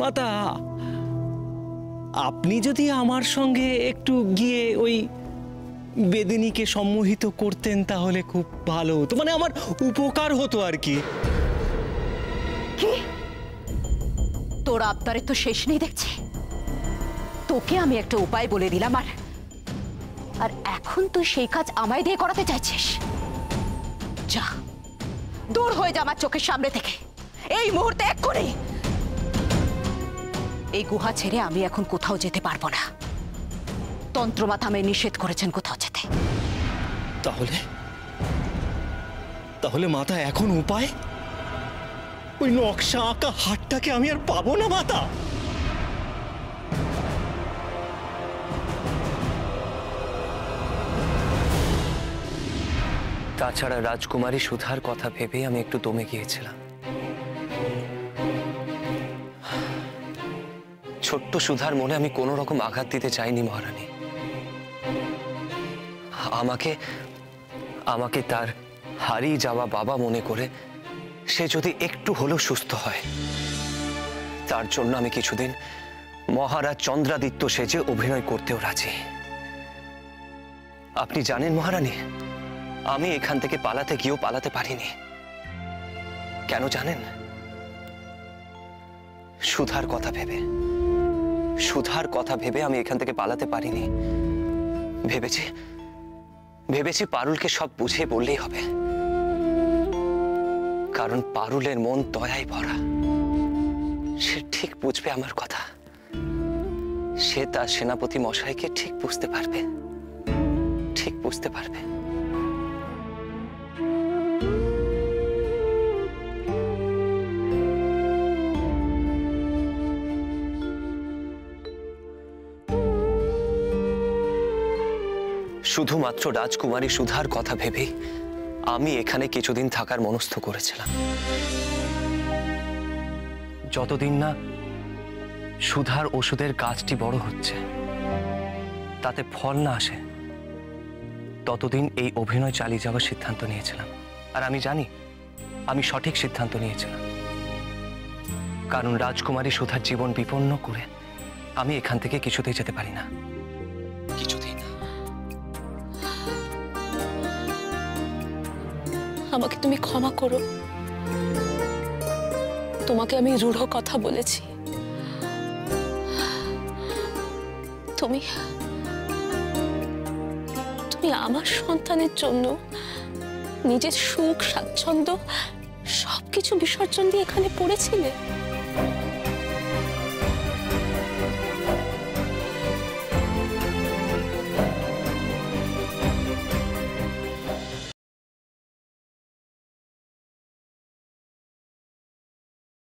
মাতা, আপনি যদি আমার সঙ্গে একটু গিয়ে ওই বেদিনীকে সম্মোহিত করতেন তাহলে খুব ভালো হতো, মানে আমার উপকার হতো আর কি। তোর আবদারে তো শেষ নেই দেখছি। তোকে আমি একটা উপায় বলে দিলাম, আর এখন তুই সেই কাজ আমায় দিয়ে করাতে চাইছিস। যা, দূর হয়ে যা আমার চোখের সামনে থেকে এই মুহূর্তে, এক্ষুনি। এই গুহা ছেড়ে আমি এখন কোথাও যেতে পারবো না। তন্ত্রমাতা আমায় নিষেধ করেছেন কোথাও যেতে। তাহলে মাতা এখন উপায়? ওই নকশা আঁকা হাটটাকে আমি আর পাবো না মাতা? তাছাড়া রাজকুমারী সুধার কথা ভেবে আমি একটু দমে গিয়েছিলাম। ছোট্ট সুধার মনে আমি কোনো রকম আঘাত দিতে চাইনি মহারানী। আমাকে তার হারিয়ে যাওয়া বাবা মনে করে সে যদি একটু হলেও সুস্থ হয়, তার জন্য আমি কিছুদিন মহারাজ চন্দ্রাদিত্য সেজে অভিনয় করতেও রাজি। আপনি জানেন মহারানী, আমি এখান থেকে পালাতে গিয়েও পালাতে পারিনি। কেন জানেন? সুধার কথা ভেবে আমি এখান থেকে পালাতে পারিনি। ভেবেছি পারুলকে সব বুঝিয়ে বললেই হবে, কারণ পারুলের মন দয়ায় ভরা। সে ঠিক বুঝবে আমার কথা। সে তার সেনাপতি মশাইকে ঠিক বুঝতে পারবে। শুধুমাত্র রাজকুমারী সুধার কথা ভেবে আমি এখানে কিছুদিন থাকার মনস্থ করেছিলাম। যতদিন না সুধার ওষুধের গাছটি বড় হচ্ছে, তাতে ফল না আসে, ততদিন এই অভিনয় চালিয়ে যাওয়ার সিদ্ধান্ত নিয়েছিলাম। আর আমি জানি আমি সঠিক সিদ্ধান্ত নিয়েছিলাম, কারণ রাজকুমারী সুধার জীবন বিপন্ন করে আমি এখান থেকে কিছুতেই যেতে পারি না, কিছুতেই না। আমাকে তুমি ক্ষমা করো। তোমাকে আমি রূঢ় কথা বলেছি। তুমি আমার সন্তানের জন্য নিজের সুখ স্বাচ্ছন্দ্য সবকিছু বিসর্জন দিয়ে এখানে পড়েছিলে।